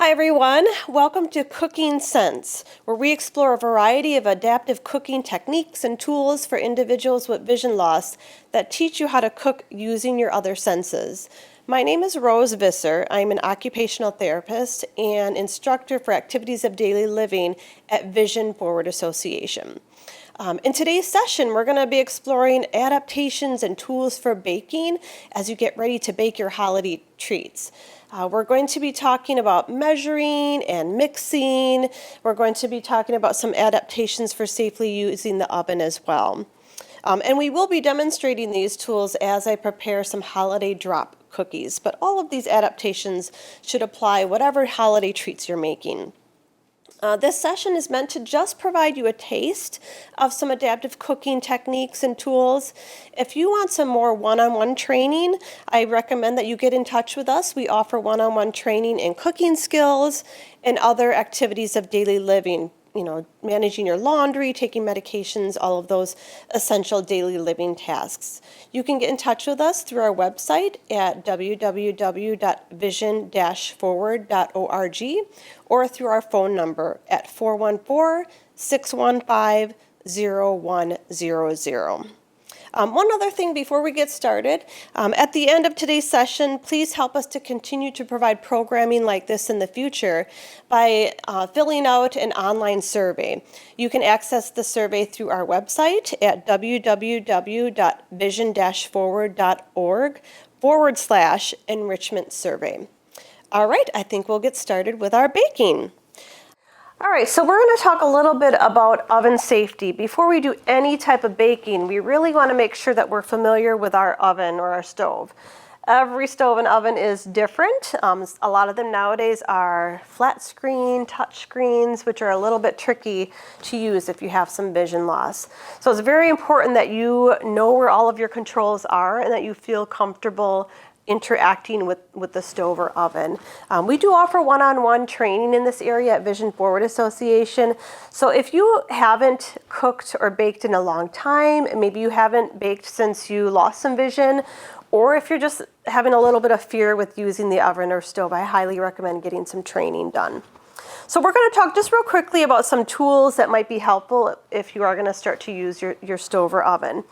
Hi everyone, welcome to Cooking Sense, where we explore a variety of adaptive cooking techniques and tools for individuals with vision loss that teach you how to cook using your other senses. My name is Rose Visser. I'm an occupational therapist and instructor for activities of daily living at Vision Forward Association. In today's session, we're going to be exploring adaptations and tools for baking as you get ready to bake your holiday treats. We're going to be talking about measuring and mixing. We're going to be talking about some adaptations for safely using the oven as well. And we will be demonstrating these tools as I prepare some holiday drop cookies, but all of these adaptations should apply whatever holiday treats you're making. This session is meant to just provide you a taste of some adaptive cooking techniques and tools. If you want some more one-on-one training, I recommend that you get in touch with us. We offer one-on-one training in cooking skills and other activities of daily living. You know, managing your laundry, taking medications, all of those essential daily living tasks. You can get in touch with us through our website at www.vision-forward.org or through our phone number at 414-615-0100. One other thing before we get started, at the end of today's session, please help us to continue to provide programming like this in the future by filling out an online survey. You can access the survey through our website at www.vision-forward.org/enrichment survey. All right, I think we'll get started with our baking. All right, so we're going to talk a little bit about oven safety. Before we do any type of baking, we really want to make sure that we're familiar with our oven or our stove. Every stove and oven is different. A lot of them nowadays are flat screen, touch screens, which are a little bit tricky to use if you have some vision loss. So it's very important that you know where all of your controls are and that you feel comfortable interacting with the stove or oven. We do offer one-on-one training in this area at Vision Forward Association. So if you haven't cooked or baked in a long time, maybe you haven't baked since you lost some vision, or if you're just having a little bit of fear with using the oven or stove, I highly recommend getting some training done. So we're going to talk just real quickly about some tools that might be helpful if you are going to start to use your stove or oven.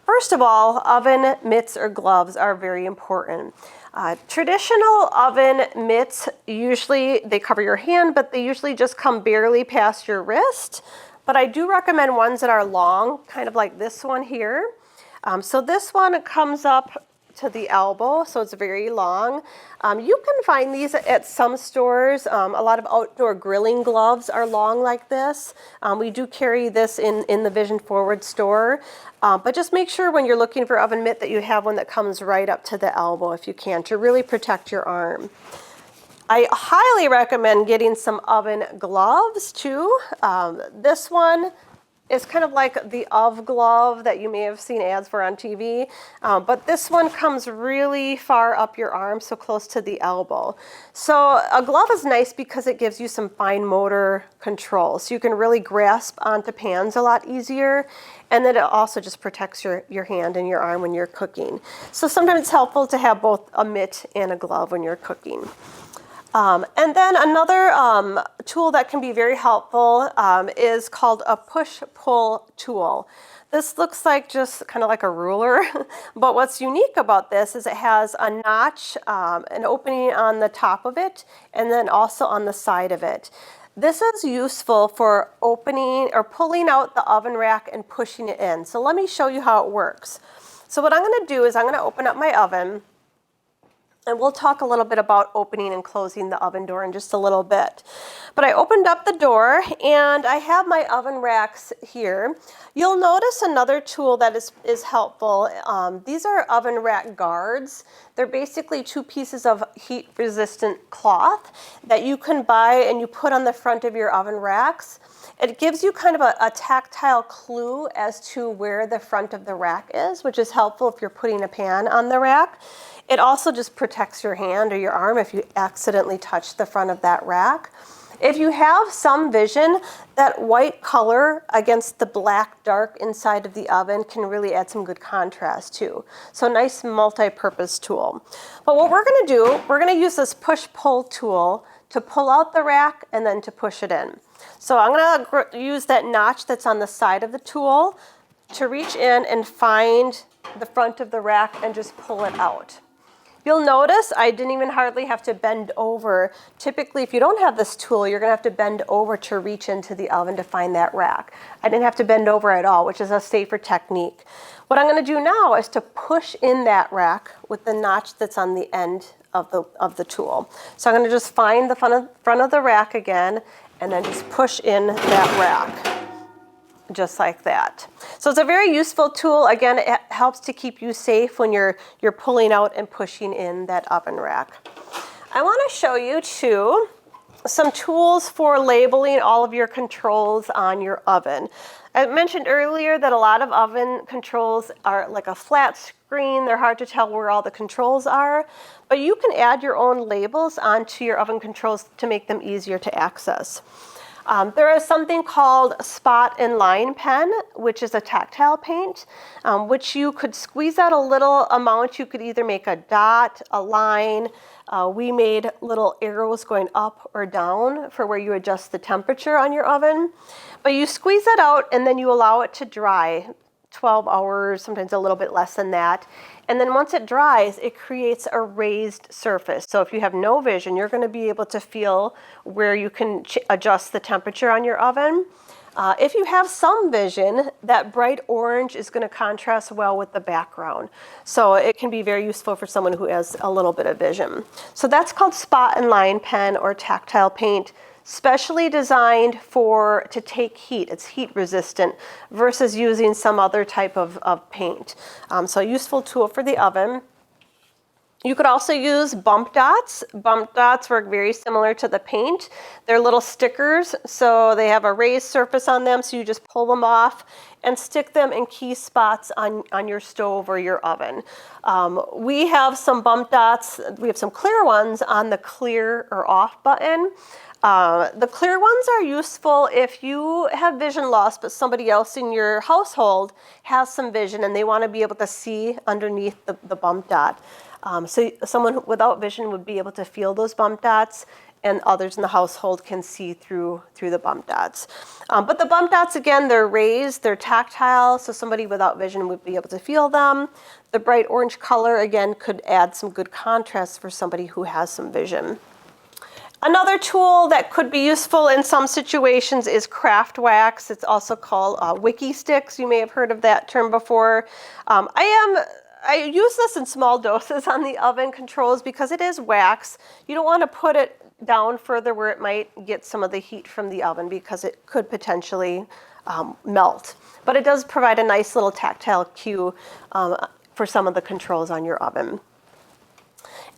First of all, oven mitts or gloves are very important. Traditional oven mitts, usually they cover your hand, but they usually just come barely past your wrist. But I do recommend ones that are long, kind of like this one here. So this one comes up to the elbow, so it's very long. You can find these at some stores. A lot of outdoor grilling gloves are long like this. We do carry this in the Vision Forward store. But just make sure when you're looking for oven mitt that you have one that comes right up to the elbow if you can, to really protect your arm. I highly recommend getting some oven gloves too. This one is kind of like the OV glove that you may have seen ads for on TV, but this one comes really far up your arm, so close to the elbow. So a glove is nice because it gives you some fine motor control, so you can really grasp onto pans a lot easier, and then it also just protects your hand and your arm when you're cooking. So sometimes it's helpful to have both a mitt and a glove when you're cooking. And then another tool that can be very helpful is called a push-pull tool. This looks like just kind of like a ruler, but what's unique about this is it has a notch, an opening on the top of it, and then also on the side of it. This is useful for opening or pulling out the oven rack and pushing it in. So let me show you how it works. So what I'm going to do is I'm going to open up my oven. And we'll talk a little bit about opening and closing the oven door in just a little bit. But I opened up the door and I have my oven racks here. You'll notice another tool that is helpful. These are oven rack guards. They're basically two pieces of heat-resistant cloth that you can buy and you put on the front of your oven racks. It gives you kind of a tactile clue as to where the front of the rack is, which is helpful if you're putting a pan on the rack. It also just protects your hand or your arm if you accidentally touch the front of that rack. If you have some vision, that white color against the black dark inside of the oven can really add some good contrast too. So nice multi-purpose tool. But what we're going to do, we're going to use this push-pull tool to pull out the rack and then to push it in. So I'm going to use that notch that's on the side of the tool to reach in and find the front of the rack and just pull it out. You'll notice I didn't even hardly have to bend over. Typically, if you don't have this tool, you're going to have to bend over to reach into the oven to find that rack. I didn't have to bend over at all, which is a safer technique. What I'm going to do now is to push in that rack with the notch that's on the end of the tool. So I'm going to just find the front of the rack again and then just push in that rack. Just like that. So it's a very useful tool. Again, it helps to keep you safe when you're pulling out and pushing in that oven rack. I want to show you too some tools for labeling all of your controls on your oven. I mentioned earlier that a lot of oven controls are like a flat screen. They're hard to tell where all the controls are, but you can add your own labels onto your oven controls to make them easier to access. There is something called spot and line pen, which is a tactile paint, which you could squeeze out a little amount. You could either make a dot, a line. We made little arrows going up or down for where you adjust the temperature on your oven. But you squeeze it out and then you allow it to dry 12 hours, sometimes a little bit less than that. And then once it dries, it creates a raised surface. So if you have no vision, you're going to be able to feel where you can adjust the temperature on your oven. If you have some vision, that bright orange is going to contrast well with the background. So it can be very useful for someone who has a little bit of vision. So that's called spot and line pen or tactile paint. Specially designed to take heat. It's heat resistant versus using some other type of paint. So a useful tool for the oven. You could also use bump dots. Bump dots work very similar to the paint. They're little stickers, so they have a raised surface on them, so you just pull them off and stick them in key spots on your stove or your oven. We have some bump dots. We have some clear ones on the clear or off button. The clear ones are useful if you have vision loss, but somebody else in your household has some vision and they want to be able to see underneath the bump dot. So someone without vision would be able to feel those bump dots, and others in the household can see through the bump dots. But the bump dots, again, they're raised, they're tactile, so somebody without vision would be able to feel them. The bright orange color, again, could add some good contrast for somebody who has some vision. Another tool that could be useful in some situations is craft wax. It's also called wiki sticks. You may have heard of that term before. I use this in small doses on the oven controls because it is wax. You don't want to put it down further where it might get some of the heat from the oven because it could potentially melt. But it does provide a nice little tactile cue for some of the controls on your oven.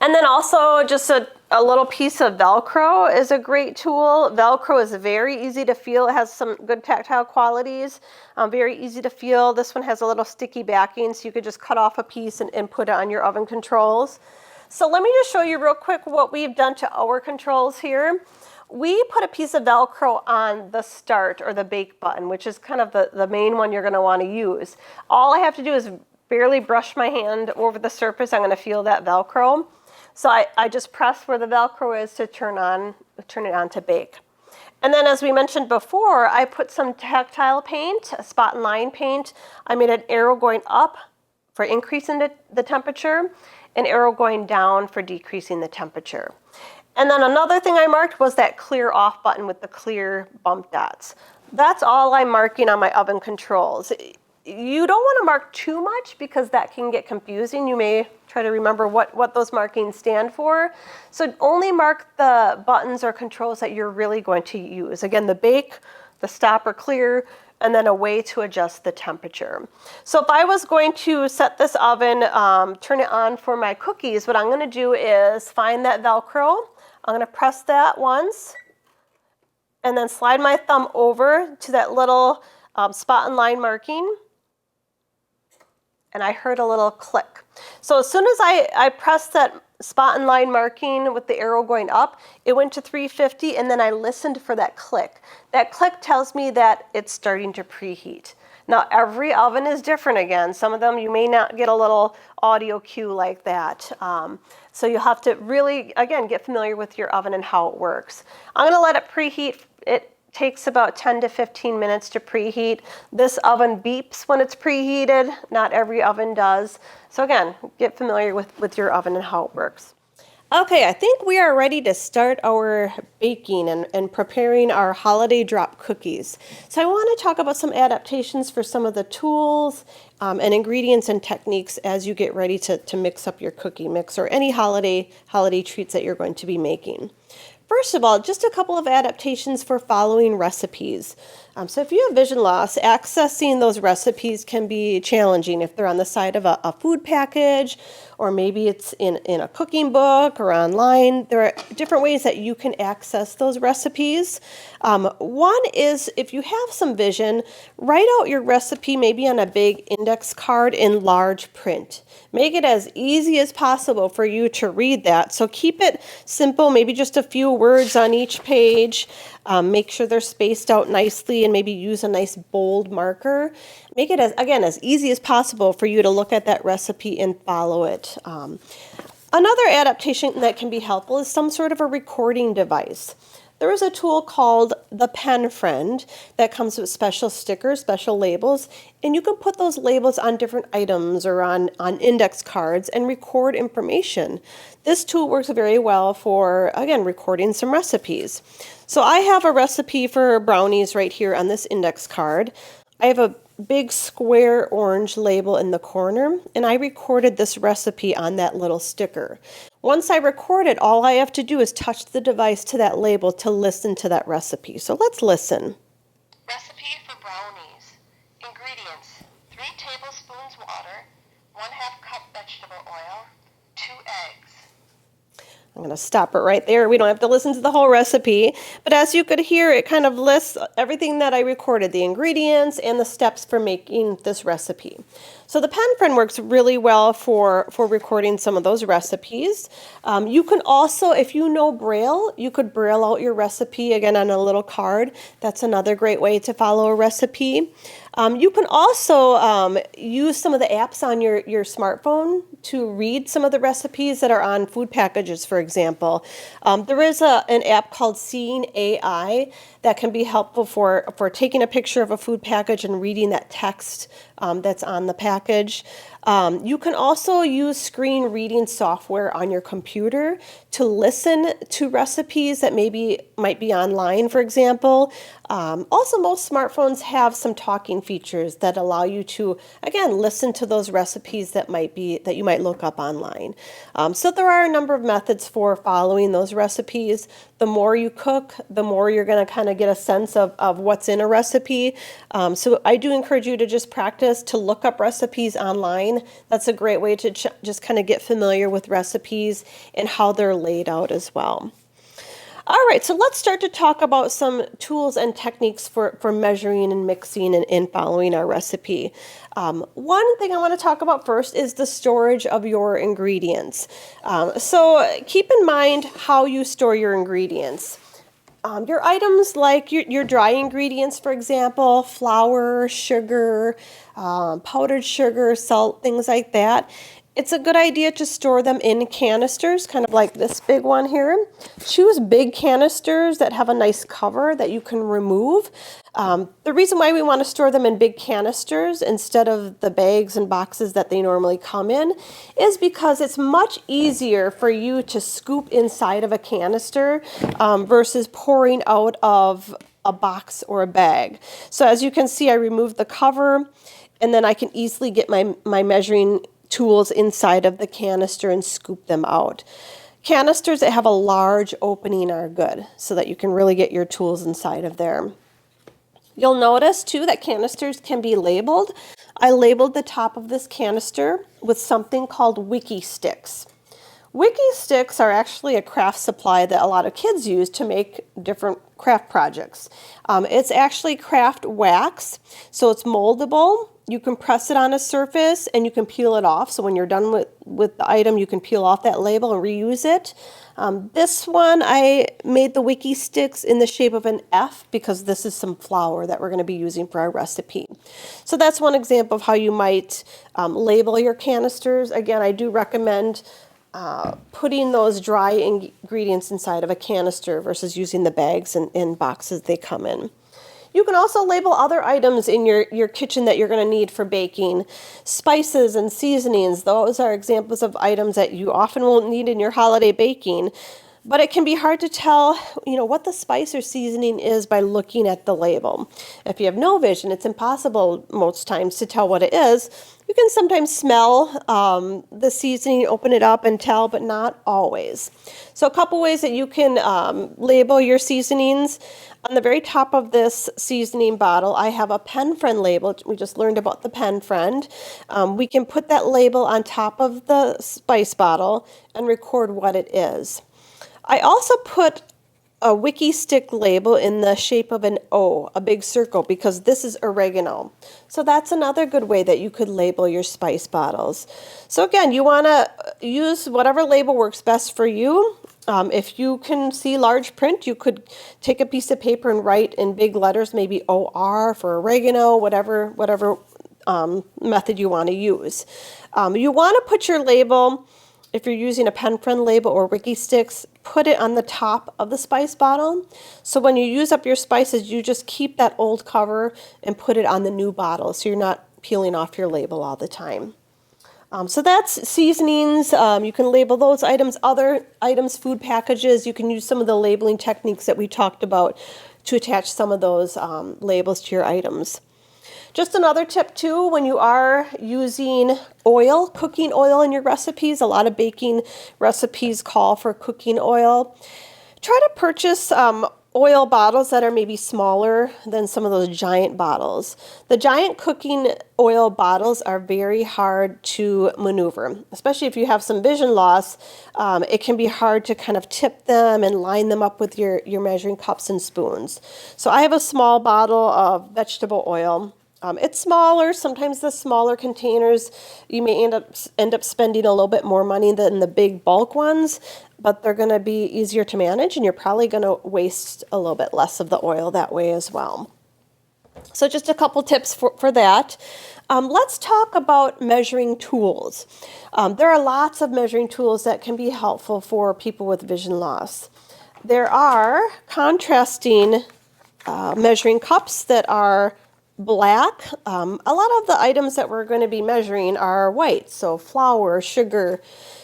And then also just a little piece of Velcro is a great tool. Velcro is very easy to feel. It has some good tactile qualities, very easy to feel. This one has a little sticky backing, so you could just cut off a piece and put it on your oven controls. So let me just show you real quick what we've done to our controls here. We put a piece of Velcro on the start or the bake button, which is kind of the main one you're going to want to use. All I have to do is barely brush my hand over the surface. I'm going to feel that Velcro. So I just press where the Velcro is to turn it on to bake. And then as we mentioned before, I put some tactile paint, a spot and line paint. I made an arrow going up for increasing the temperature, an arrow going down for decreasing the temperature. And then another thing I marked was that clear off button with the clear bump dots. That's all I'm marking on my oven controls. You don't want to mark too much because that can get confusing. You may try to remember what those markings stand for. So only mark the buttons or controls that you're really going to use. Again, the bake, the stop or clear, and then a way to adjust the temperature. So if I was going to set this oven, turn it on for my cookies, what I'm going to do is find that Velcro. I'm going to press that once and then slide my thumb over to that little spot and line marking. And I heard a little click. So as soon as I pressed that spot and line marking with the arrow going up, it went to 350, and then I listened for that click. That click tells me that it's starting to preheat. Now, every oven is different again. Some of them you may not get a little audio cue like that. So you'll have to really, again, get familiar with your oven and how it works. I'm going to let it preheat. It takes about 10 to 15 minutes to preheat. This oven beeps when it's preheated. Not every oven does. So again, get familiar with your oven and how it works. Okay, I think we are ready to start our baking and preparing our holiday drop cookies. So I want to talk about some adaptations for some of the tools and ingredients and techniques as you get ready to mix up your cookie mix or any holiday treats that you're going to be making. First of all, just a couple of adaptations for following recipes. So if you have vision loss, accessing those recipes can be challenging if they're on the side of a food package, or maybe it's in a cooking book or online. There are different ways that you can access those recipes. One is if you have some vision, write out your recipe maybe on a big index card in large print. Make it as easy as possible for you to read that. So keep it simple, maybe just a few words on each page. Make sure they're spaced out nicely and maybe use a nice bold marker. Make it, as easy as possible for you to look at that recipe and follow it. Another adaptation that can be helpful is some sort of a recording device. There is a tool called the Pen Friend that comes with special stickers, special labels, and you can put those labels on different items or on index cards and record information. This tool works very well for, again, recording some recipes. So I have a recipe for brownies right here on this index card. I have a big square orange label in the corner, and I recorded this recipe on that little sticker. Once I record it, all I have to do is touch the device to that label to listen to that recipe. So let's listen. Recipe for brownies. Ingredients: 3 tablespoons water, 1/2 cup vegetable oil, 2 eggs. I'm going to stop it right there. We don't have to listen to the whole recipe. But as you could hear, it kind of lists everything that I recorded, the ingredients and the steps for making this recipe. So the Pen Friend works really well for recording some of those recipes. You can also, if you know Braille, you could Braille out your recipe again on a little card. That's another great way to follow a recipe. You can also use some of the apps on your smartphone to read some of the recipes that are on food packages, for example. There is an app called Seeing AI that can be helpful for taking a picture of a food package and reading that text that's on the package. You can also use screen reading software on your computer to listen to recipes that might be online, for example. Also, most smartphones have some talking features that allow you to, again, listen to those recipes that you might look up online. So there are a number of methods for following those recipes. The more you cook, the more you're going to kind of get a sense of what's in a recipe. So I do encourage you to just practice to look up recipes online. That's a great way to just kind of get familiar with recipes and how they're laid out as well. All right, so let's start to talk about some tools and techniques for measuring and mixing and following our recipe. One thing I want to talk about first is the storage of your ingredients. So keep in mind how you store your ingredients. Your items like your dry ingredients, for example, flour, sugar, powdered sugar, salt, things like that. It's a good idea to store them in canisters, kind of like this big one here. Choose big canisters that have a nice cover that you can remove. The reason why we want to store them in big canisters instead of the bags and boxes that they normally come in is because it's much easier for you to scoop inside of a canister versus pouring out of a box or a bag. So as you can see, I removed the cover, and then I can easily get my measuring tools inside of the canister and scoop them out. Canisters that have a large opening are good so that you can really get your tools inside of there. You'll notice too that canisters can be labeled. I labeled the top of this canister with something called Wiki Sticks. Wiki Sticks are actually a craft supply that a lot of kids use to make different craft projects. It's actually craft wax, so it's moldable. You can press it on a surface and you can peel it off. So when you're done with the item, you can peel off that label and reuse it. This one, I made the wiki sticks in the shape of an F because this is some flour that we're going to be using for our recipe. So that's one example of how you might label your canisters. Again, I do recommend putting those dry ingredients inside of a canister versus using the bags and boxes they come in. You can also label other items in your kitchen that you're going to need for baking. Spices and seasonings, those are examples of items that you often won't need in your holiday baking. But it can be hard to tell, what the spice or seasoning is by looking at the label. If you have no vision, it's impossible most times to tell what it is. You can sometimes smell the seasoning, open it up and tell, but not always. So a couple ways that you can label your seasonings. On the very top of this seasoning bottle, I have a pen friend label. We just learned about the pen friend. We can put that label on top of the spice bottle and record what it is. I also put a wiki stick label in the shape of an O, a big circle, because this is oregano. So that's another good way that you could label your spice bottles. So again, you want to use whatever label works best for you. If you can see large print, you could take a piece of paper and write in big letters, maybe OR for oregano, whatever method you want to use. You want to put your label, if you're using a pen friend label or wiki sticks, put it on the top of the spice bottle. So when you use up your spices, you just keep that old cover and put it on the new bottle so you're not peeling off your label all the time. So that's seasonings. You can label those items. Other items, food packages, you can use some of the labeling techniques that we talked about to attach some of those labels to your items. Just another tip too, when you are using oil, cooking oil in your recipes, a lot of baking recipes call for cooking oil. Try to purchase oil bottles that are maybe smaller than some of those giant bottles. The giant cooking oil bottles are very hard to maneuver, especially if you have some vision loss. It can be hard to kind of tip them and line them up with your measuring cups and spoons. So I have a small bottle of vegetable oil. It's smaller. Sometimes the smaller containers, you may end up spending a little bit more money than the big bulk ones, but they're going to be easier to manage, and you're probably going to waste a little bit less of the oil that way as well. So just a couple tips for that. Let's talk about measuring tools. There are lots of measuring tools that can be helpful for people with vision loss. There are contrasting measuring cups that are black. A lot of the items that we're going to be measuring are white, so flour, sugar,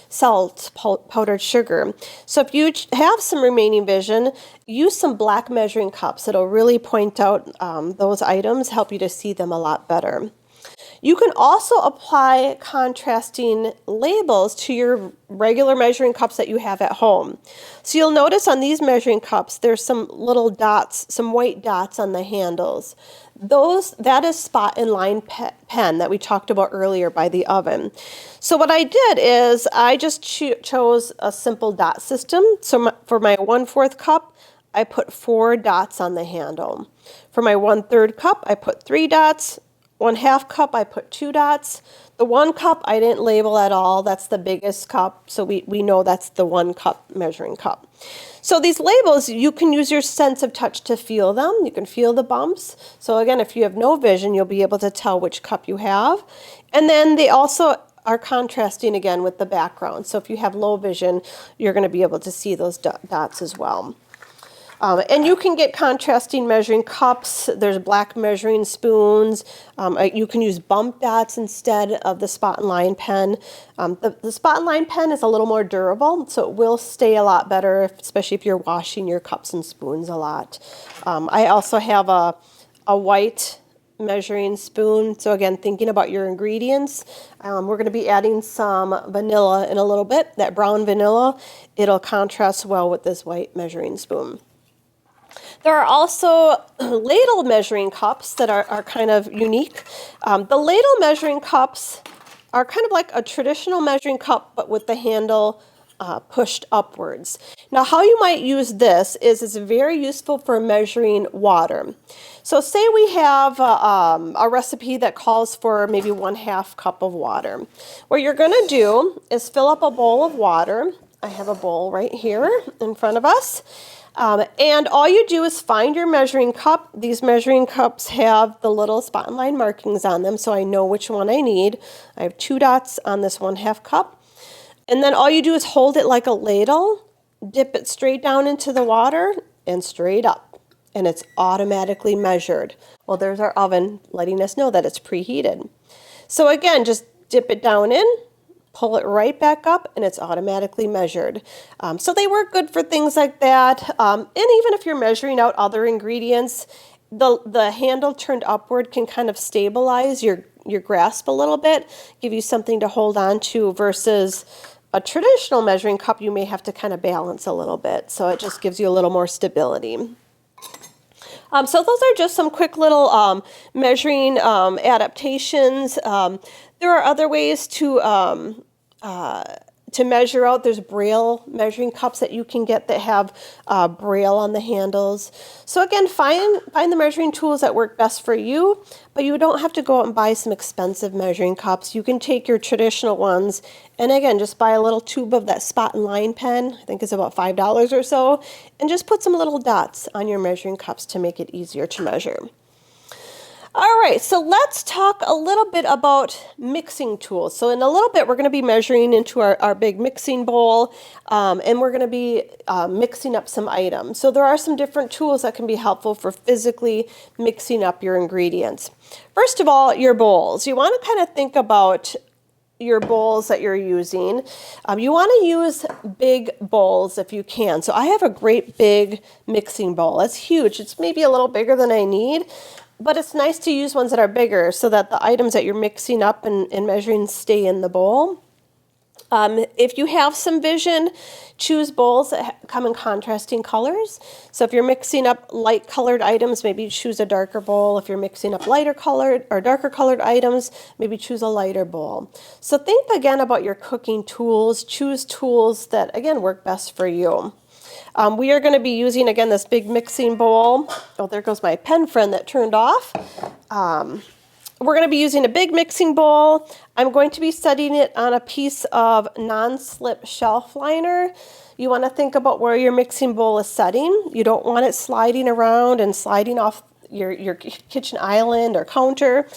salt, powdered sugar. So if you have some remaining vision, use some black measuring cups. It'll really point out those items, help you to see them a lot better. You can also apply contrasting labels to your regular measuring cups that you have at home. So you'll notice on these measuring cups, there's some little dots, some white dots on the handles. That is spot and line pen that we talked about earlier by the oven. So what I did is I just chose a simple dot system. So for my 1/4 cup, I put 4 dots on the handle. For my 1/3 cup, I put 3 dots. 1/2 cup, I put 2 dots. The 1 cup, I didn't label at all. That's the biggest cup, so we know that's the 1 cup measuring cup. So these labels, you can use your sense of touch to feel them. You can feel the bumps. So again, if you have no vision, you'll be able to tell which cup you have. And then they also are contrasting again with the background. So if you have low vision, you're going to be able to see those dots as well. And you can get contrasting measuring cups. There's black measuring spoons. You can use bump dots instead of the spot and line pen. The spot and line pen is a little more durable, so it will stay a lot better, especially if you're washing your cups and spoons a lot. I also have a white measuring spoon. So again, thinking about your ingredients, we're going to be adding some vanilla in a little bit. That brown vanilla, it'll contrast well with this white measuring spoon. There are also ladle measuring cups that are kind of unique. The ladle measuring cups are kind of like a traditional measuring cup, but with the handle pushed upwards. Now, how you might use this is it's very useful for measuring water. So say we have a recipe that calls for maybe 1/2 cup of water. What you're going to do is fill up a bowl of water. I have a bowl right here in front of us. And all you do is find your measuring cup. These measuring cups have the little spot and line markings on them, so I know which one I need. I have 2 dots on this 1/2 cup. And then all you do is hold it like a ladle, dip it straight down into the water and straight up, and it's automatically measured. Well, there's our oven letting us know that it's preheated. So again, just dip it down in, pull it right back up, and it's automatically measured. So they work good for things like that. And even if you're measuring out other ingredients, the handle turned upward can kind of stabilize your grasp a little bit, give you something to hold on to versus a traditional measuring cup you may have to kind of balance a little bit. So it just gives you a little more stability. So those are just some quick little measuring adaptations. There are other ways to measure out. There's Braille measuring cups that you can get that have Braille on the handles. So again, find the measuring tools that work best for you, but you don't have to go out and buy some expensive measuring cups. You can take your traditional ones and again, just buy a little tube of that spot and line pen. I think it's about $5 or so, and just put some little dots on your measuring cups to make it easier to measure. All right, so let's talk a little bit about mixing tools. So in a little bit, we're going to be measuring into our big mixing bowl, and we're going to be mixing up some items. So there are some different tools that can be helpful for physically mixing up your ingredients. First of all, your bowls. You want to kind of think about your bowls that you're using. You want to use big bowls if you can. So I have a great big mixing bowl. It's huge. It's maybe a little bigger than I need. But it's nice to use ones that are bigger so that the items that you're mixing up and measuring stay in the bowl. If you have some vision, choose bowls that come in contrasting colors. So if you're mixing up light colored items, maybe choose a darker bowl. If you're mixing up lighter colored or darker colored items, maybe choose a lighter bowl. So think again about your cooking tools. Choose tools that, again, work best for you. We are going to be using, again, this big mixing bowl. Oh, there goes my pen friend that turned off. We're going to be using a big mixing bowl. I'm going to be setting it on a piece of non-slip shelf liner. You want to think about where your mixing bowl is setting. You don't want it sliding around and sliding off your kitchen island or counter.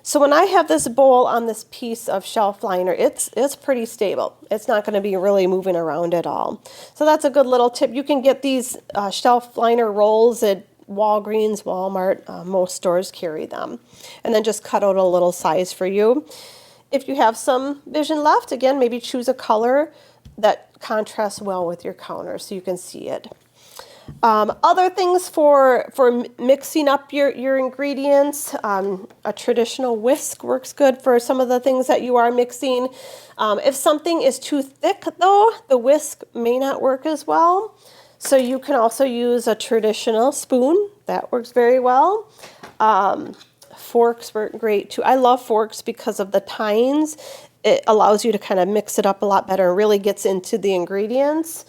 So when I have this bowl on this piece of shelf liner, it's pretty stable. It's not going to be really moving around at all. So that's a good little tip. You can get these shelf liner rolls at Walgreens, Walmart. Most stores carry them. And then just cut out a little size for you. If you have some vision left, again, maybe choose a color that contrasts well with your counter so you can see it. Other things for mixing up your ingredients, a traditional whisk works good for some of the things that you are mixing. If something is too thick, though, the whisk may not work as well. So you can also use a traditional spoon. That works very well. Forks work great, too. I love forks because of the tines. It allows you to kind of mix it up a lot better and really gets into the ingredients.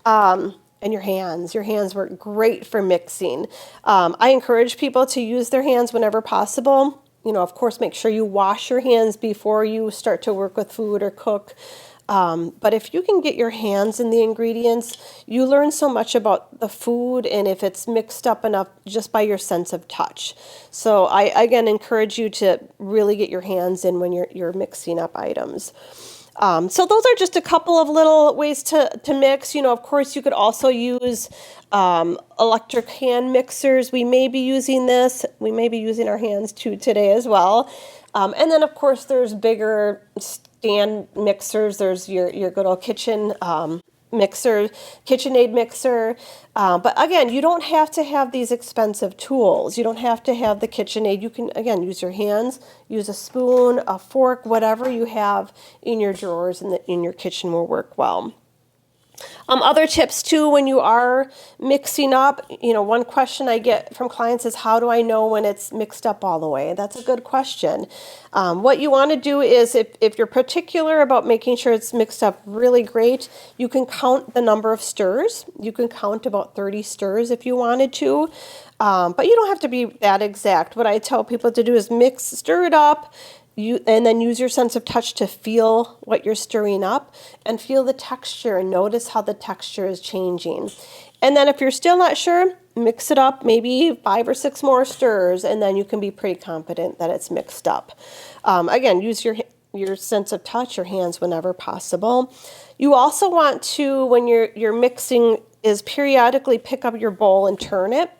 And your hands work great for mixing. I encourage people to use their hands whenever possible. You know, of course, make sure you wash your hands before you start to work with food or cook. But if you can get your hands in the ingredients, you learn so much about the food and if it's mixed up enough just by your sense of touch. So I, again, encourage you to really get your hands in when you're mixing up items. So those are just a couple of little ways to mix. You know, of course, you could also use electric hand mixers. We may be using this. We may be using our hands too today as well. And then, of course, there's bigger stand mixers. There's your good old kitchen mixer, KitchenAid mixer. But again, you don't have to have these expensive tools. You don't have to have the KitchenAid. You can, again, use your hands, use a spoon, a fork, whatever you have in your drawers in your kitchen will work well. Other tips too, when you are mixing up, one question I get from clients is, how do I know when it's mixed up all the way? That's a good question. What you want to do is, if you're particular about making sure it's mixed up really great, you can count the number of stirs. You can count about 30 stirs if you wanted to, but you don't have to be that exact. What I tell people to do is stir it up, and then use your sense of touch to feel what you're stirring up and feel the texture and notice how the texture is changing. And then if you're still not sure, mix it up, maybe 5 or 6 more stirs, and then you can be pretty confident that it's mixed up. Again, use your sense of touch, your hands whenever possible. You also want to, when you're mixing, is periodically pick up your bowl and turn it.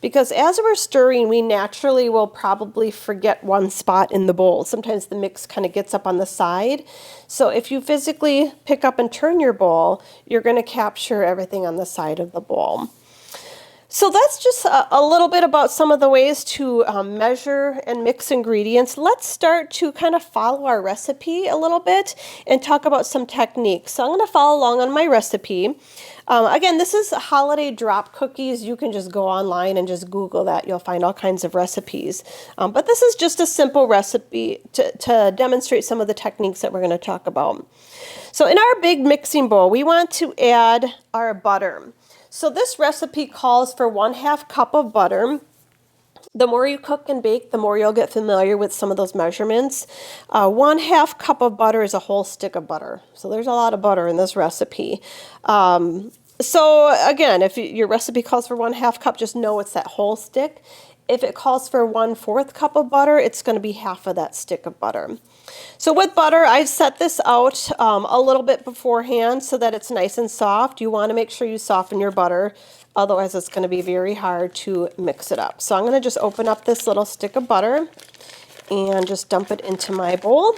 Because as we're stirring, we naturally will probably forget one spot in the bowl. Sometimes the mix kind of gets up on the side. So if you physically pick up and turn your bowl, you're going to capture everything on the side of the bowl. So that's just a little bit about some of the ways to measure and mix ingredients. Let's start to kind of follow our recipe a little bit and talk about some techniques. So I'm going to follow along on my recipe. Again, this is holiday drop cookies. You can just go online and just Google that. You'll find all kinds of recipes. But this is just a simple recipe to demonstrate some of the techniques that we're going to talk about. So in our big mixing bowl, we want to add our butter. So this recipe calls for 1/2 cup of butter. The more you cook and bake, the more you'll get familiar with some of those measurements. 1/2 cup of butter is a whole stick of butter. So there's a lot of butter in this recipe. So again, if your recipe calls for 1/2 cup, just know it's that whole stick. If it calls for 1/4 cup of butter, it's going to be half of that stick of butter. So with butter, I've set this out a little bit beforehand so that it's nice and soft. You want to make sure you soften your butter, otherwise it's going to be very hard to mix it up. So I'm going to just open up this little stick of butter and just dump it into my bowl.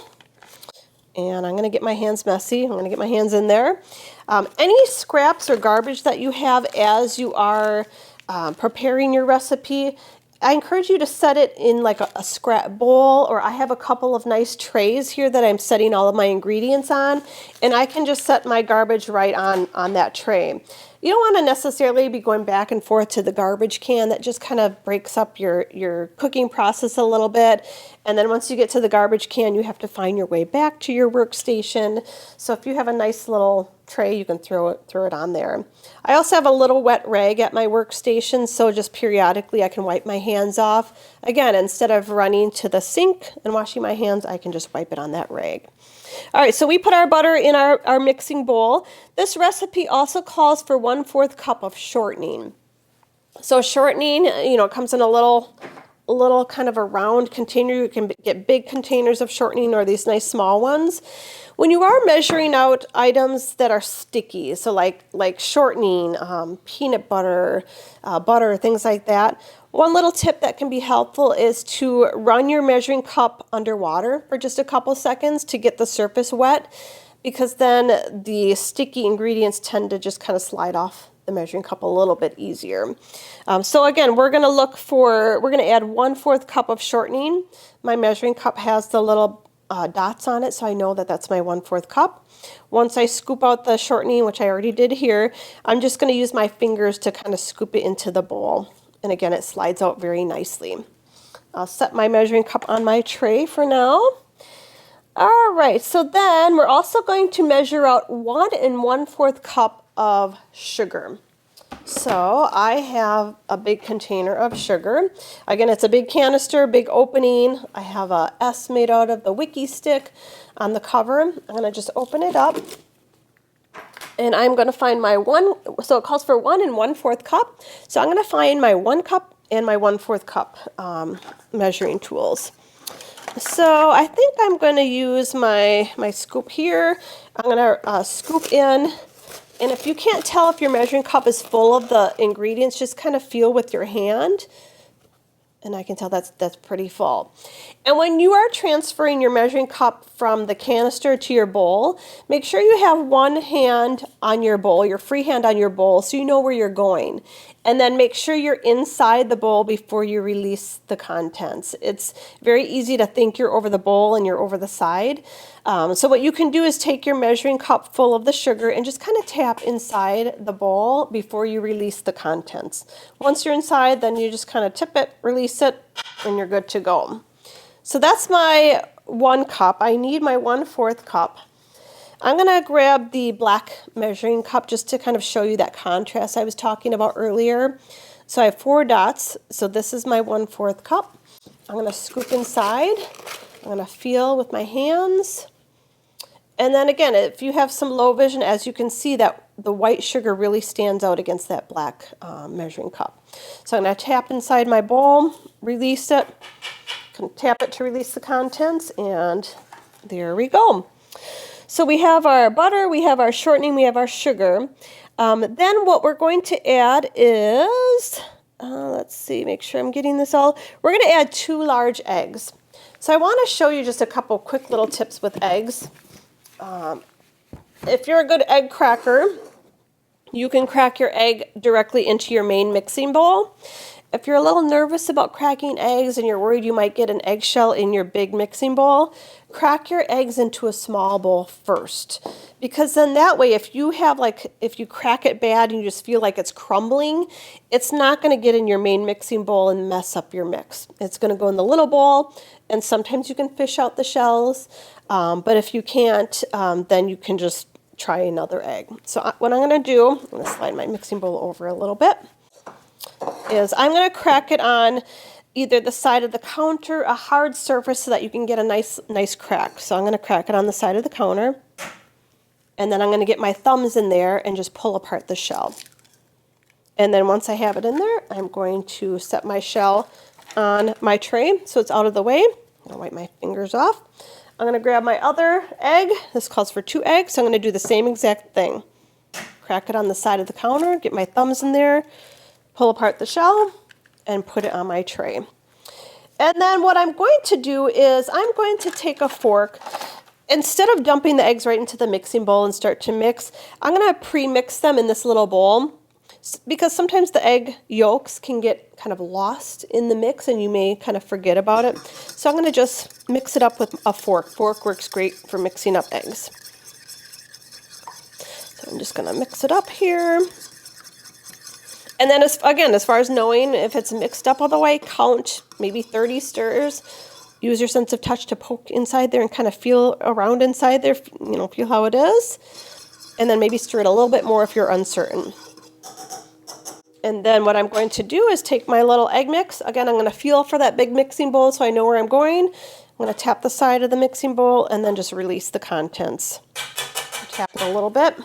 And I'm going to get my hands messy. I'm going to get my hands in there. Any scraps or garbage that you have as you are preparing your recipe, I encourage you to set it in like a scrap bowl, or I have a couple of nice trays here that I'm setting all of my ingredients on, and I can just set my garbage right on that tray. You don't want to necessarily be going back and forth to the garbage can. That just kind of breaks up your cooking process a little bit. And then once you get to the garbage can, you have to find your way back to your workstation. So if you have a nice little tray, you can throw it on there. I also have a little wet rag at my workstation, so just periodically I can wipe my hands off. Again, instead of running to the sink and washing my hands, I can just wipe it on that rag. All right, so we put our butter in our mixing bowl. This recipe also calls for 1/4 cup of shortening. So shortening, it comes in a little kind of a round container. You can get big containers of shortening or these nice small ones. When you are measuring out items that are sticky, so like shortening, peanut butter, butter, things like that, one little tip that can be helpful is to run your measuring cup underwater for just a couple seconds to get the surface wet, because then the sticky ingredients tend to just kind of slide off the measuring cup a little bit easier. So again, we're going to add 1/4 cup of shortening. My measuring cup has the little dots on it, so I know that that's my 1/4 cup. Once I scoop out the shortening, which I already did here, I'm just going to use my fingers to kind of scoop it into the bowl. And again, it slides out very nicely. I'll set my measuring cup on my tray for now. All right, so then we're also going to measure out 1 1/4 cup of sugar. So I have a big container of sugar. Again, it's a big canister, big opening. I have a S made out of the wiki stick on the cover. I'm going to just open it up. And I'm going to find so it calls for 1 1/4 cup. So I'm going to find my 1 cup and my 1/4 cup measuring tools. So I think I'm going to use my scoop here. I'm going to scoop in. And if you can't tell if your measuring cup is full of the ingredients, just kind of feel with your hand. And I can tell that's pretty full. And when you are transferring your measuring cup from the canister to your bowl, make sure you have one hand on your bowl, your free hand on your bowl, so you know where you're going. And then make sure you're inside the bowl before you release the contents. It's very easy to think you're over the bowl and you're over the side. So what you can do is take your measuring cup full of the sugar and just kind of tap inside the bowl before you release the contents. Once you're inside, then you just kind of tip it, release it, and you're good to go. So that's my 1 cup. I need my 1/4 cup. I'm going to grab the black measuring cup just to kind of show you that contrast I was talking about earlier. So I have 4 dots, so this is my 1/4 cup. I'm going to scoop inside. I'm going to feel with my hands. And then again, if you have some low vision, as you can see, that the white sugar really stands out against that black measuring cup. So I'm going to tap inside my bowl, release it, tap it to release the contents, and there we go. So we have our butter, we have our shortening, we have our sugar. Then what we're going to add is, let's see, make sure I'm getting this all. We're going to add 2 large eggs. So I want to show you just a couple quick little tips with eggs. If you're a good egg cracker, you can crack your egg directly into your main mixing bowl. If you're a little nervous about cracking eggs and you're worried you might get an eggshell in your big mixing bowl, crack your eggs into a small bowl first. Because then that way, if you crack it bad and you just feel like it's crumbling, it's not going to get in your main mixing bowl and mess up your mix. It's going to go in the little bowl, and sometimes you can fish out the shells. But if you can't, then you can just try another egg. So what I'm going to do, I'm going to slide my mixing bowl over a little bit, is I'm going to crack it on either the side of the counter, a hard surface, so that you can get a nice crack. So I'm going to crack it on the side of the counter, and then I'm going to get my thumbs in there and just pull apart the shell. And then once I have it in there, I'm going to set my shell on my tray so it's out of the way. I'm going to wipe my fingers off. I'm going to grab my other egg. This calls for 2 eggs, so I'm going to do the same exact thing. Crack it on the side of the counter, get my thumbs in there, pull apart the shell, and put it on my tray. And then what I'm going to do is I'm going to take a fork. Instead of dumping the eggs right into the mixing bowl and start to mix, I'm going to pre-mix them in this little bowl, because sometimes the egg yolks can get kind of lost in the mix and you may kind of forget about it. So I'm going to just mix it up with a fork. Fork works great for mixing up eggs. So I'm just going to mix it up here. And then as far as knowing if it's mixed up all the way, count maybe 30 stirs. Use your sense of touch to poke inside there and kind of feel around inside there, feel how it is. And then maybe stir it a little bit more if you're uncertain. And then what I'm going to do is take my little egg mix. Again, I'm going to feel for that big mixing bowl so I know where I'm going. I'm going to tap the side of the mixing bowl and then just release the contents. Tap it a little bit.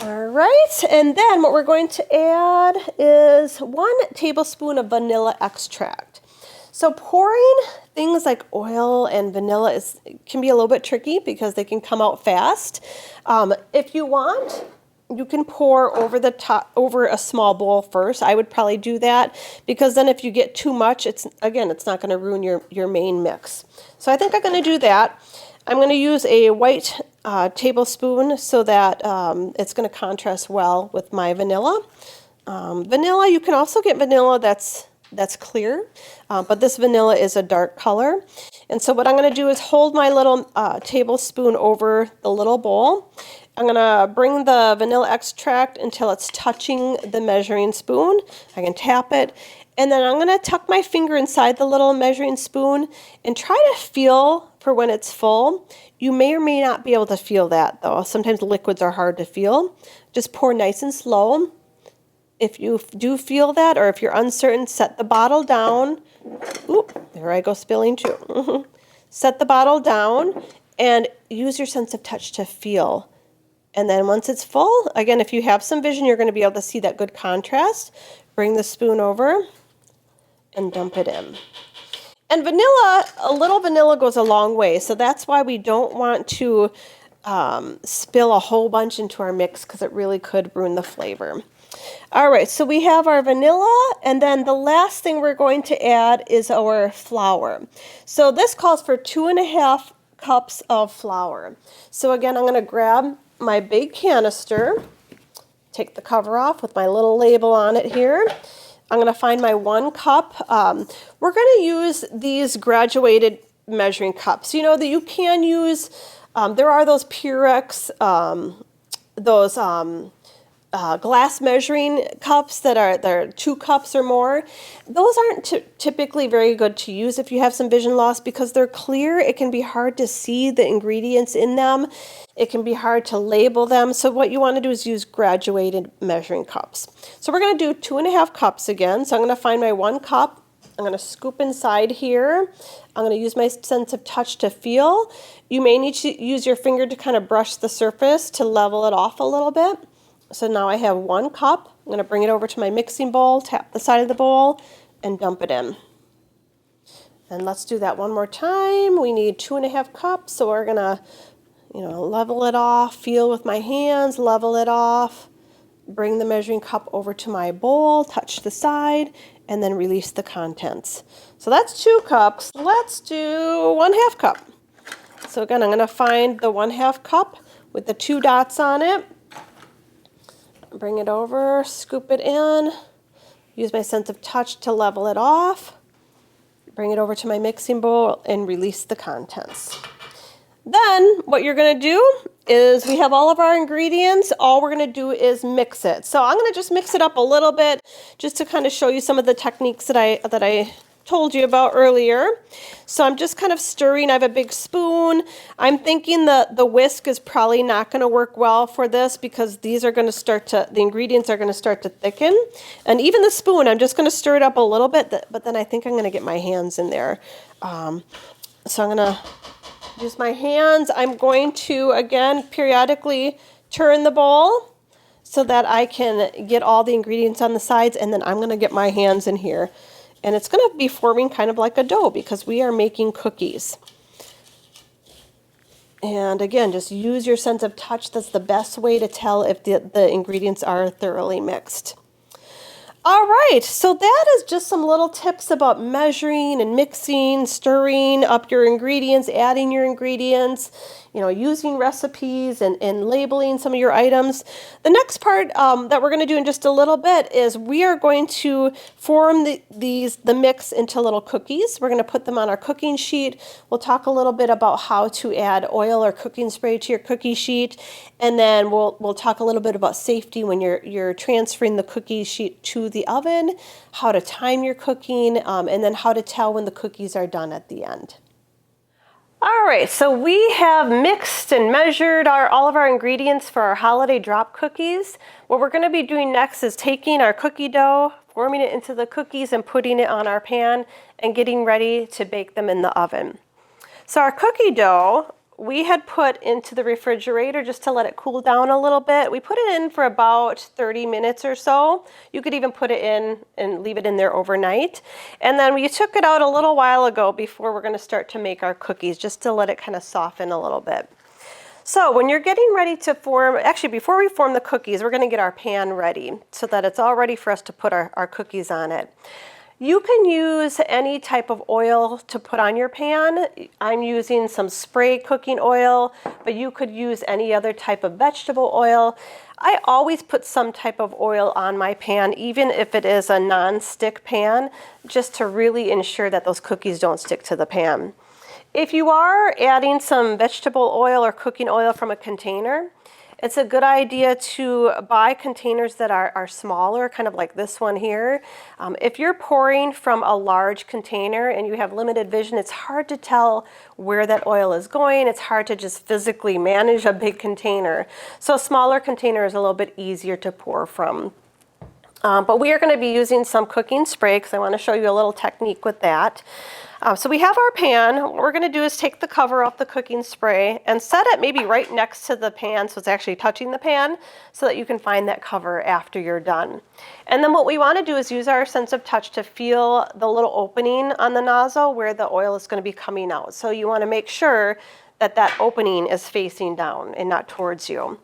All right, and then what we're going to add is 1 tablespoon of vanilla extract. So pouring things like oil and vanilla can be a little bit tricky because they can come out fast. If you want, you can pour over a small bowl first. I would probably do that, because then if you get too much, it's not going to ruin your main mix. So I think I'm going to do that. I'm going to use a white tablespoon so that it's going to contrast well with my vanilla. Vanilla, you can also get vanilla that's clear, but this vanilla is a dark color. And so what I'm going to do is hold my little tablespoon over the little bowl. I'm going to bring the vanilla extract until it's touching the measuring spoon. I can tap it. And then I'm going to tuck my finger inside the little measuring spoon and try to feel for when it's full. You may or may not be able to feel that, though. Sometimes liquids are hard to feel. Just pour nice and slow. If you do that, or if you're uncertain, set the bottle down. Oop, there I go spilling too. Set the bottle down and use your sense of touch to feel. And then once it's full, again, if you have some vision, you're going to be able to see that good contrast. Bring the spoon over and dump it in. And vanilla, a little vanilla goes a long way, so that's why we don't want to spill a whole bunch into our mix, because it really could ruin the flavor. All right, so we have our vanilla, and then the last thing we're going to add is our flour. So this calls for 2.5 cups of flour. So again, I'm going to grab my big canister, Take the cover off with my little label on it here. I'm going to find my 1 cup. We're going to use these graduated measuring cups. You know that you can use, there are those Purex, those glass measuring cups that are 2 cups or more. Those aren't typically very good to use if you have some vision loss because they're clear. It can be hard to see the ingredients in them. It can be hard to label them. So what you want to do is use graduated measuring cups. So we're going to do 2.5 cups again. So I'm going to find my 1 cup. I'm going to scoop inside here. I'm going to use my sense of touch to feel. You may need to use your finger to kind of brush the surface to level it off a little bit. So now I have 1 cup. I'm going to bring it over to my mixing bowl, tap the side of the bowl, and dump it in. And let's do that one more time. We need 2.5 cups, so we're going to, level it off, feel with my hands, level it off, bring the measuring cup over to my bowl, touch the side, and then release the contents. So that's 2 cups. Let's do 1/2 cup. So again, I'm going to find the 1/2 cup with the 2 dots on it. Bring it over, scoop it in, use my sense of touch to level it off, bring it over to my mixing bowl, and release the contents. Then what you're going to do is we have all of our ingredients. All we're going to do is mix it. So I'm going to just mix it up a little bit just to kind of show you some of the techniques that I told you about earlier. So I'm just kind of stirring. I have a big spoon. I'm thinking the whisk is probably not going to work well for this because the ingredients are going to start to thicken. And even the spoon, I'm just going to stir it up a little bit, but then I think I'm going to get my hands in there. So I'm going to use my hands. I'm going to, again, periodically turn the bowl so that I can get all the ingredients on the sides, and then I'm going to get my hands in here. And it's going to be forming kind of like a dough because we are making cookies. And again, just use your sense of touch. That's the best way to tell if the ingredients are thoroughly mixed. All right, so that is just some little tips about measuring and mixing, stirring up your ingredients, adding your ingredients, using recipes and labeling some of your items. The next part that we're going to do in just a little bit is we are going to form the mix into little cookies. We're going to put them on our cooking sheet. We'll talk a little bit about how to add oil or cooking spray to your cookie sheet, and then we'll talk a little bit about safety when you're transferring the cookie sheet to the oven, how to time your cooking, and then how to tell when the cookies are done at the end. All right, so we have mixed and measured all of our ingredients for our holiday drop cookies. What we're going to be doing next is taking our cookie dough, forming it into the cookies, and putting it on our pan and getting ready to bake them in the oven. So our cookie dough, we had put into the refrigerator just to let it cool down a little bit. We put it in for about 30 minutes or so. You could even put it in and leave it in there overnight. And then we took it out a little while ago before we're going to start to make our cookies, just to let it kind of soften a little bit. So when you're getting ready to form, actually before we form the cookies, we're going to get our pan ready so that it's all ready for us to put our cookies on it. You can use any type of oil to put on your pan. I'm using some spray cooking oil, but you could use any other type of vegetable oil. I always put some type of oil on my pan, even if it is a non-stick pan, just to really ensure that those cookies don't stick to the pan. If you are adding some vegetable oil or cooking oil from a container, it's a good idea to buy containers that are smaller, kind of like this one here. If you're pouring from a large container and you have limited vision, it's hard to tell where that oil is going. It's hard to just physically manage a big container. So a smaller container is a little bit easier to pour from. But we are going to be using some cooking spray because I want to show you a little technique with that. So we have our pan. What we're going to do is take the cover off the cooking spray and set it maybe right next to the pan so it's actually touching the pan so that you can find that cover after you're done. And then what we want to do is use our sense of touch to feel the little opening on the nozzle where the oil is going to be coming out. So you want to make sure that opening is facing down and not towards you.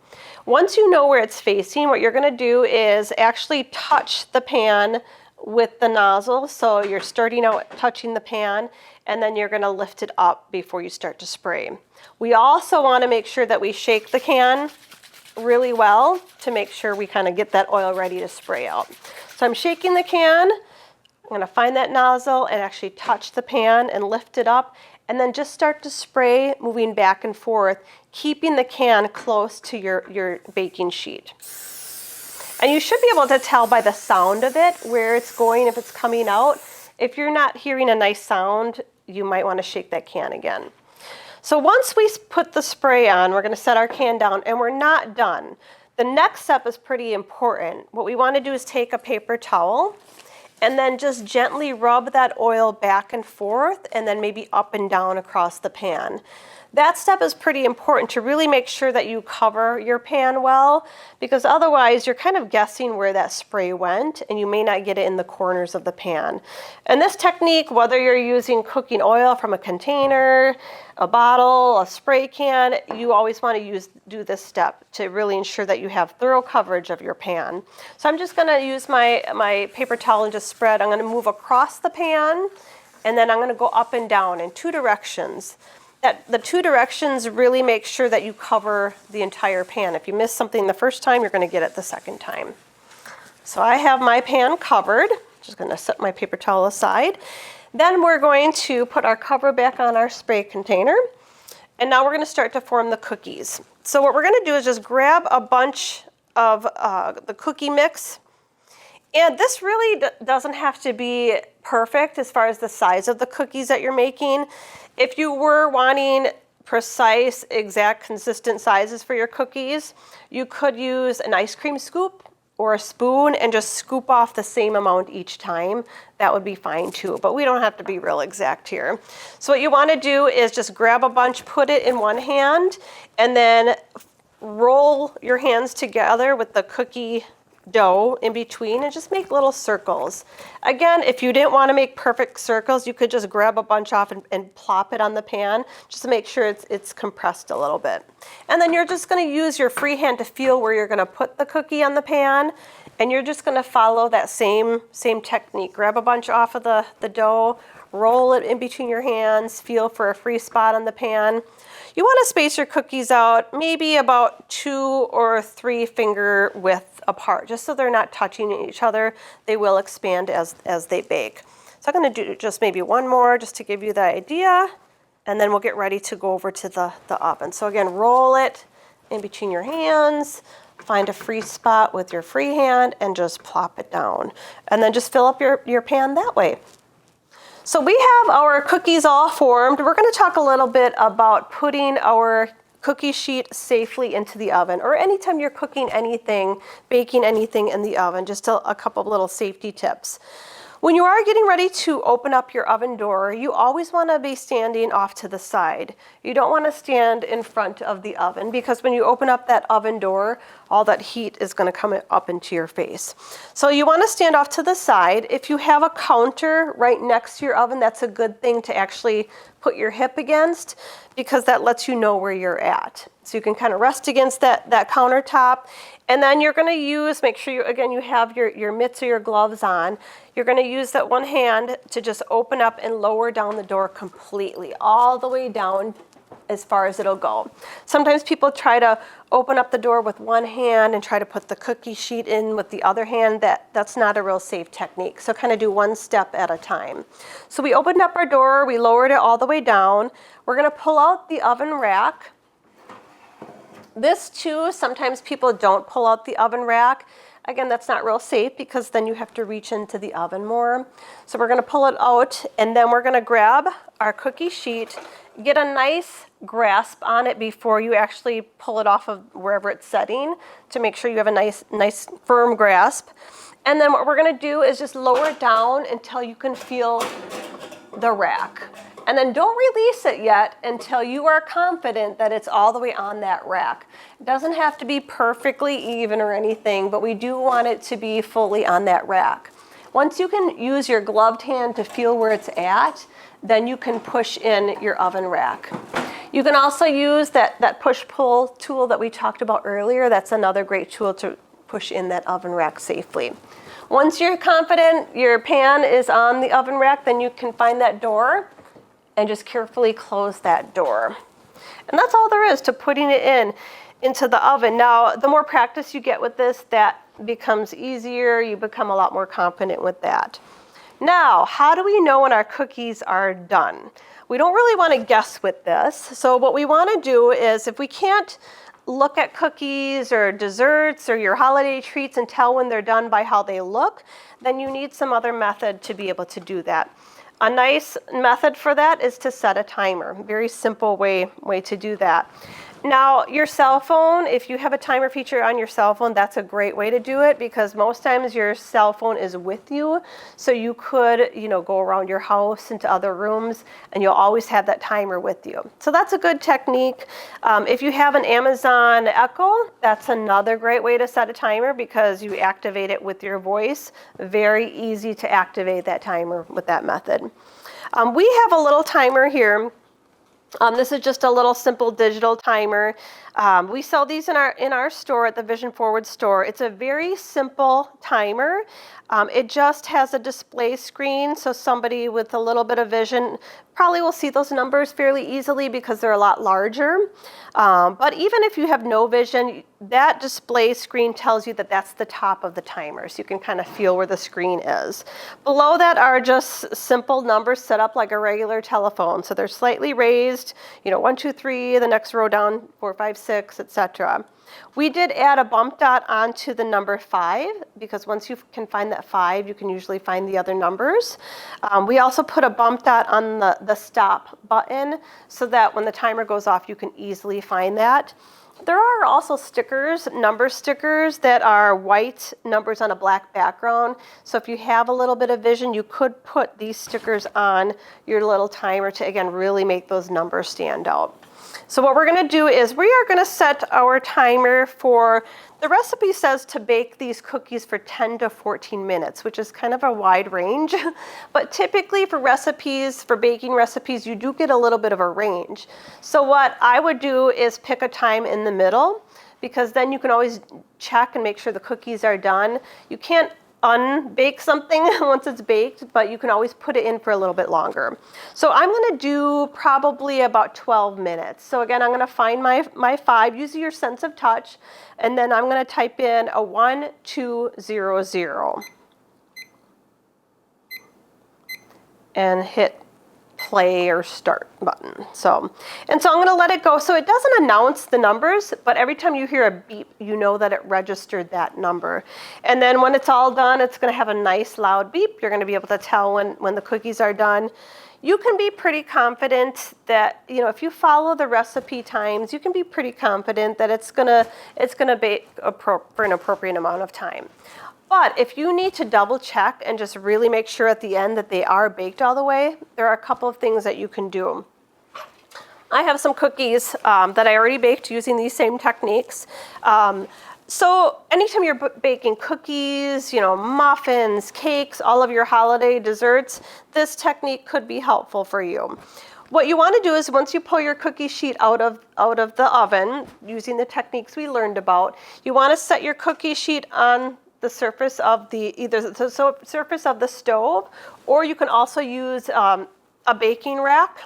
Once you know where it's facing, what you're going to do is actually touch the pan with the nozzle. So you're starting out touching the pan, and then you're going to lift it up before you start to spray. We also want to make sure that we shake the can really well to make sure we kind of get that oil ready to spray out. So I'm shaking the can. I'm going to find that nozzle and actually touch the pan and lift it up, and then just start to spray, moving back and forth, keeping the can close to your baking sheet. And you should be able to tell by the sound of it where it's going, if it's coming out. If you're not hearing a nice sound, you might want to shake that can again. So once we put the spray on, we're going to set our can down, and we're not done. The next step is pretty important. What we want to do is take a paper towel and then just gently rub that oil back and forth, and then maybe up and down across the pan. That step is pretty important to really make sure that you cover your pan well, because otherwise you're kind of guessing where that spray went and you may not get it in the corners of the pan. And this technique, whether you're using cooking oil from a container, a bottle, a spray can, you always want to do this step to really ensure that you have thorough coverage of your pan. So I'm just going to use my paper towel and just spread. I'm going to move across the pan, and then I'm going to go up and down in 2 directions. The 2 directions really make sure that you cover the entire pan. If you miss something the first time, you're going to get it the second time. So I have my pan covered. Just going to set my paper towel aside. Then we're going to put our cover back on our spray container. And now we're going to start to form the cookies. So what we're going to do is just grab a bunch of the cookie mix. And this really doesn't have to be perfect as far as the size of the cookies that you're making. If you were wanting precise, exact, consistent sizes for your cookies, you could use an ice cream scoop or a spoon and just scoop off the same amount each time. That would be fine too, but we don't have to be real exact here. So what you want to do is just grab a bunch, put it in one hand, and then roll your hands together with the cookie dough in between and just make little circles. Again, if you didn't want to make perfect circles, you could just grab a bunch off and plop it on the pan just to make sure it's compressed a little bit. And then you're just going to use your free hand to feel where you're going to put the cookie on the pan, and you're just going to follow that same technique. Grab a bunch off of the dough, roll it in between your hands, feel for a free spot on the pan. You want to space your cookies out maybe about 2 or 3 finger width apart, just so they're not touching each other. They will expand as they bake. So I'm going to do just maybe one more just to give you the idea, and then we'll get ready to go over to the oven. So again, roll it in between your hands, find a free spot with your free hand, and just plop it down. And then just fill up your pan that way. So we have our cookies all formed. We're going to talk a little bit about putting our cookie sheet safely into the oven, or anytime you're cooking anything, baking anything in the oven, just a couple of little safety tips. When you are getting ready to open up your oven door, you always want to be standing off to the side. You don't want to stand in front of the oven, because when you open up that oven door, all that heat is going to come up into your face. So you want to stand off to the side. If you have a counter right next to your oven, that's a good thing to actually put your hip against, because that lets you know where you're at. So you can kind of rest against that countertop. And then you're going to use, make sure you have your mitts or your gloves on. You're going to use that one hand to just open up and lower down the door completely, all the way down as far as it'll go. Sometimes people try to open up the door with one hand and try to put the cookie sheet in with the other hand. That's not a real safe technique. So kind of do one step at a time. So we opened up our door, we lowered it all the way down. We're going to pull out the oven rack. This too, sometimes people don't pull out the oven rack. Again, that's not real safe, because then you have to reach into the oven more. So we're going to pull it out, and then we're going to grab our cookie sheet, get a nice grasp on it before you actually pull it off of wherever it's setting, to make sure you have a nice firm grasp. And then what we're going to do is just lower it down until you can feel the rack. And then don't release it yet until you are confident that it's all the way on that rack. It doesn't have to be perfectly even or anything, but we do want it to be fully on that rack. Once you can use your gloved hand to feel where it's at, then you can push in your oven rack. You can also use that push-pull tool that we talked about earlier. That's another great tool to push in that oven rack safely. Once you're confident your pan is on the oven rack, then you can find that door and just carefully close that door. And that's all there is to putting it in. into the oven. Now, the more practice you get with this, that becomes easier. You become a lot more confident with that. Now, how do we know when our cookies are done? We don't really want to guess with this. So what we want to do is, if we can't look at cookies or desserts or your holiday treats and tell when they're done by how they look, then you need some other method to be able to do that. A nice method for that is to set a timer. Very simple way to do that. Now, your cell phone, if you have a timer feature on your cell phone, that's a great way to do it, because most times your cell phone is with you. So you could, go around your house into other rooms, and you'll always have that timer with you. So that's a good technique. If you have an Amazon Echo, that's another great way to set a timer, because you activate it with your voice. Very easy to activate that timer with that method. We have a little timer here. This is just a little simple digital timer. We sell these in our store at the Vision Forward store. It's a very simple timer. It just has a display screen, so somebody with a little bit of vision probably will see those numbers fairly easily because they're a lot larger. But even if you have no vision, that display screen tells you that that's the top of the timer, so you can kind of feel where the screen is. Below that are just simple numbers set up like a regular telephone. So they're slightly raised, 1, 2, 3, the next row down, 4, 5, 6, etc. We did add a bump dot onto the number 5, because once you can find that 5, you can usually find the other numbers. We also put a bump dot on the stop button, so that when the timer goes off, you can easily find that. There are also stickers, number stickers, that are white numbers on a black background. So if you have a little bit of vision, you could put these stickers on your little timer to, again, really make those numbers stand out. So what we're going to do is we are going to set our timer for, the recipe says to bake these cookies for 10 to 14 minutes, which is kind of a wide range. But typically for recipes, for baking recipes, you do get a little bit of a range. So what I would do is pick a time in the middle, because then you can always check and make sure the cookies are done. You can't unbake something once it's baked, but you can always put it in for a little bit longer. So I'm going to do probably about 12 minutes. So again, I'm going to find my 5 using your sense of touch, and then I'm going to type in a 1, 2, 0, 0 and hit play or start button. So I'm going to let it go. So it doesn't announce the numbers, but every time you hear a beep, you know that it registered that number. And then when it's all done, it's going to have a nice loud beep. You're going to be able to tell when the cookies are done. You can be pretty confident that, if you follow the recipe times, you can be pretty confident that it's gonna bake for an appropriate amount of time. But if you need to double check and just really make sure at the end that they are baked all the way, there are a couple of things that you can do. I have some cookies that I already baked using these same techniques. So anytime you're baking cookies, muffins, cakes, all of your holiday desserts, this technique could be helpful for you. What you want to do is, once you pull your cookie sheet out of the oven, using the techniques we learned about, you want to set your cookie sheet on the surface of either the surface of the stove, or you can also use a baking rack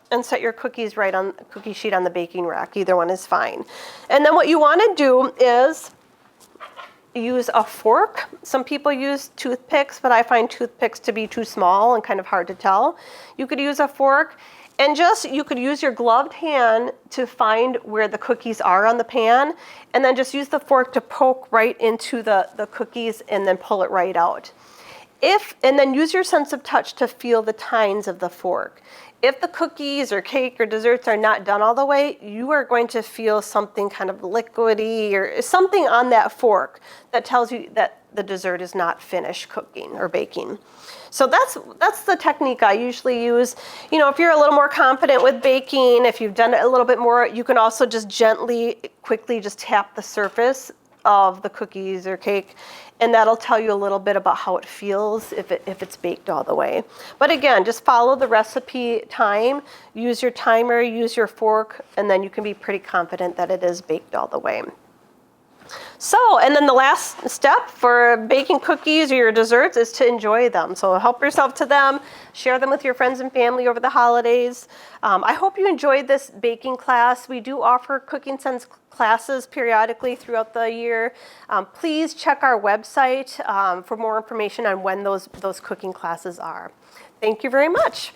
and set your cookies right on the cookie sheet on the baking rack. Either one is fine. And then what you want to do is use a fork. Some people use toothpicks, but I find toothpicks to be too small and kind of hard to tell. You could use a fork, and you could use your gloved hand to find where the cookies are on the pan, and then just use the fork to poke right into the cookies and then pull it right out. And then use your sense of touch to feel the tines of the fork. If the cookies or cake or desserts are not done all the way, you are going to feel something kind of liquidy or something on that fork that tells you that the dessert is not finished cooking or baking. So that's the technique I usually use. If you're a little more confident with baking, if you've done it a little bit more, you can also just quickly just tap the surface of the cookies or cake, and that'll tell you a little bit about how it feels if it's baked all the way. But again, just follow the recipe time, use your timer, use your fork, and then you can be pretty confident that it is baked all the way. So, and then the last step for baking cookies or your desserts is to enjoy them. So help yourself to them, share them with your friends and family over the holidays. I hope you enjoyed this baking class. We do offer Cooking Sense classes periodically throughout the year. Please check our website for more information on when those cooking classes are. Thank you very much.